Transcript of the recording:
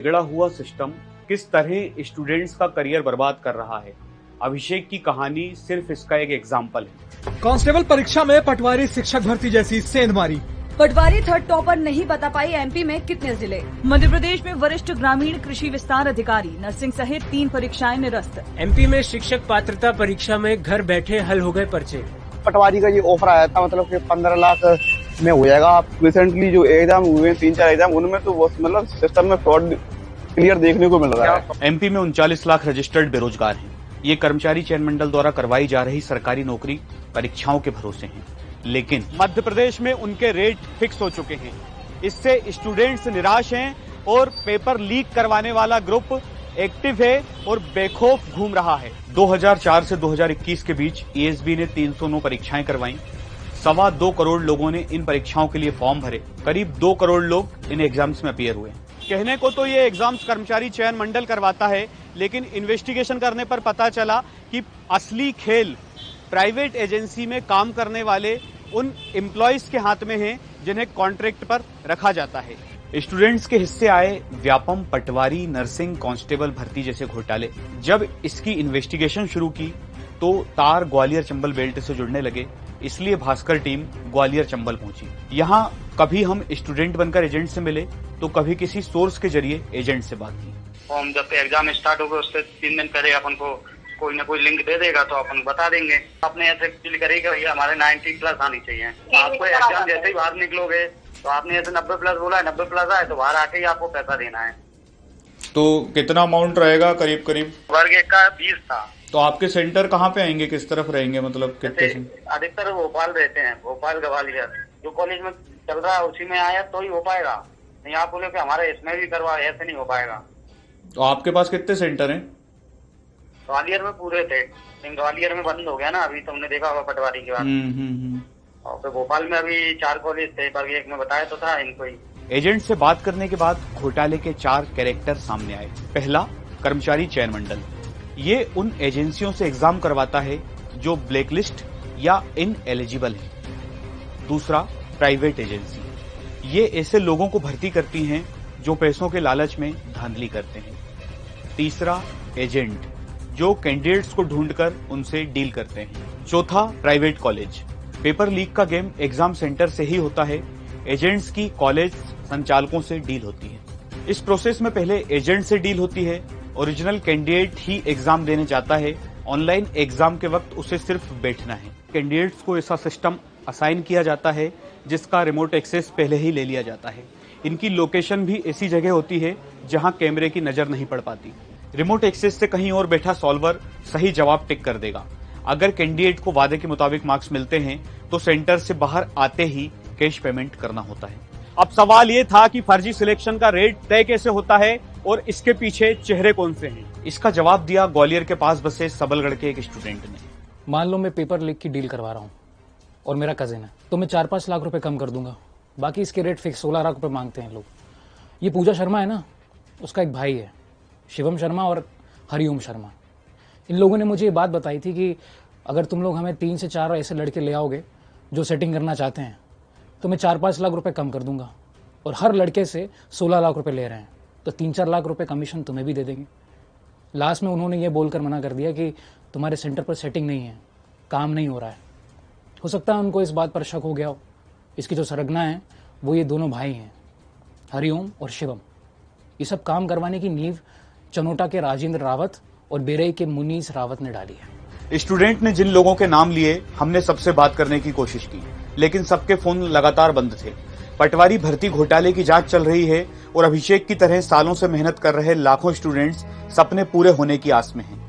बिगड़ा हुआ सिस्टम किस तरह स्टूडेंट्स का करियर बर्बाद कर रहा है, अभिषेक की कहानी सिर्फ इसका एक एग्जाम्पल है। कांस्टेबल परीक्षा में पटवारी शिक्षक भर्ती जैसी सेंधमारी। पटवारी थर्ड टॉपर नहीं बता पाई एमपी में कितने जिले। मध्य प्रदेश में वरिष्ठ ग्रामीण कृषि विस्तार अधिकारी नर्सिंग सहित 3 परीक्षाएं निरस्त। एमपी में शिक्षक पात्रता परीक्षा में घर बैठे हल हो गए पर्चे। पटवारी का ये ऑफर आया था, मतलब कि 15 लाख में हो जाएगा। रिसेंटली जो एग्जाम हुए 3-4 एग्जाम, उनमें तो मतलब सिस्टम में फ्रॉड क्लियर देखने को मिल रहा है। एमपी में 39 लाख रजिस्टर्ड बेरोजगार हैं। ये कर्मचारी चयन मंडल द्वारा करवाई जा रही सरकारी नौकरी परीक्षाओं के भरोसे हैं, लेकिन मध्य प्रदेश में उनके रेट फिक्स हो चुके हैं। इससे स्टूडेंट्स निराश हैं और पेपर लीक करवाने वाला ग्रुप एक्टिव है और बेखौफ घूम रहा है। 2004 से 2021 के बीच ईएसबी ने 309 परीक्षाएं करवाई। 2.25 करोड़ लोगों ने इन परीक्षाओं के लिए फॉर्म भरे। करीब 2 करोड़ लोग इन एग्जाम्स में अपीयर हुए। कहने को तो ये एग्जाम्स कर्मचारी चयन मंडल करवाता है, लेकिन इन्वेस्टिगेशन करने पर पता चला कि असली खेल प्राइवेट एजेंसी में काम करने वाले उन एम्प्लॉयज के हाथ में है जिन्हें कॉन्ट्रैक्ट पर रखा जाता है। स्टूडेंट्स के हिस्से आए व्यापम, पटवारी, नर्सिंग, कांस्टेबल भर्ती जैसे घोटाले। जब इसकी इन्वेस्टिगेशन शुरू की तो तार ग्वालियर चंबल बेल्ट से जुड़ने लगे, इसलिए भास्कर टीम ग्वालियर चंबल पहुंची। यहाँ कभी हम स्टूडेंट बनकर एजेंट से मिले तो कभी किसी सोर्स के जरिए एजेंट से बात की। फॉर्म जब एग्जाम स्टार्ट होगा उससे 3 दिन पहले अपन को कोई ना कोई लिंक दे देगा तो अपन बता देंगे। आपने ऐसे फील करेगा भैया हमारे 90 प्लस आनी चाहिए। आपको एग्जाम जैसे ही बाहर निकलोगे तो आपने ऐसे 90 प्लस बोला है, 90 प्लस आए तो बाहर आके ही आपको पैसा देना है। तो कितना अमाउंट रहेगा? करीब करीब वर्ग 1 का 20 था। तो आपके सेंटर कहाँ पे आएंगे, किस तरफ रहेंगे, मतलब कितने? अधिकतर भोपाल रहते हैं, भोपाल ग्वालियर। जो कॉलेज में चल रहा है उसी में आया तो ही हो पाएगा, नहीं आप बोले कि हमारे इसमें भी करवा, ऐसे नहीं हो पाएगा। तो आपके पास कितने सेंटर हैं? ग्वालियर में पूरे थे, ग्वालियर में बंद हो गया ना अभी, तुमने देखा होगा पटवारी के बाद। और फिर भोपाल में अभी 4 कॉलेज थे, पर एक में बताया तो था इनको ही। एजेंट से बात करने के बाद घोटाले के 4 कैरेक्टर सामने आए। पहला, कर्मचारी चयन मंडल। ये उन एजेंसियों से एग्जाम करवाता है जो ब्लैकलिस्ट या इनएलिजिबल है। दूसरा, प्राइवेट एजेंसी। ये ऐसे लोगों को भर्ती करती हैं जो पैसों के लालच में धांधली करते हैं। तीसरा, एजेंट, जो कैंडिडेट्स को ढूंढकर उनसे डील करते हैं। चौथा, प्राइवेट कॉलेज। पेपर लीक का गेम एग्जाम सेंटर से ही होता है, एजेंट्स की कॉलेज संचालकों से डील होती है। इस प्रोसेस में पहले एजेंट से डील होती है, ओरिजिनल कैंडिडेट ही एग्जाम देने जाता है। ऑनलाइन एग्जाम के वक्त उसे सिर्फ बैठना है। कैंडिडेट्स को ऐसा सिस्टम असाइन किया जाता है जिसका रिमोट एक्सेस पहले ही ले लिया जाता है। इनकी लोकेशन भी ऐसी जगह होती है जहां कैमरे की नजर नहीं पड़ पाती। रिमोट एक्सेस से कहीं और बैठा सॉल्वर सही जवाब टिक कर देगा। अगर कैंडिडेट को वादे के मुताबिक मार्क्स मिलते हैं तो सेंटर से बाहर आते ही कैश पेमेंट करना होता है। अब सवाल ये था कि फर्जी सिलेक्शन का रेट तय कैसे होता है और इसके पीछे चेहरे कौन से हैं? इसका जवाब दिया ग्वालियर के पास बसे सबलगढ़ के एक स्टूडेंट ने। मान लो मैं पेपर लीक की डील करवा रहा हूँ और मेरा कजिन है, तो मैं 4-5 लाख रुपए कम कर दूंगा। बाकी इसके रेट फिक्स 16 लाख रुपए मांगते हैं लोग। ये पूजा शर्मा है ना, उसका एक भाई है शिवम शर्मा और हरिओम शर्मा। इन लोगों ने मुझे ये बात बताई थी कि अगर तुम लोग हमें 3 से 4 ऐसे लड़के ले आओगे जो सेटिंग करना चाहते हैं तो मैं 4-5 लाख रुपए कम कर दूंगा, और हर लड़के से 16 लाख रुपए ले रहे हैं तो 3-4 लाख रुपए कमीशन तुम्हें भी दे देंगे। लास्ट में उन्होंने ये बोलकर मना कर दिया कि तुम्हारे सेंटर पर सेटिंग नहीं है, काम नहीं हो रहा है। हो सकता है उनको इस बात पर शक हो गया हो। इसकी जो सरगना है वो ये दोनों भाई हैं, हरिओम और शिवम। ये सब काम करवाने की नींव चनोटा के राजेंद्र रावत और बेरई के मुनीस रावत ने डाली है। स्टूडेंट ने जिन लोगों के नाम लिए, हमने सबसे बात करने की कोशिश की, लेकिन सबके फोन लगातार बंद थे। पटवारी भर्ती घोटाले की जांच चल रही है और अभिषेक की तरह सालों से मेहनत कर रहे लाखों स्टूडेंट्स सपने पूरे होने की आस में हैं।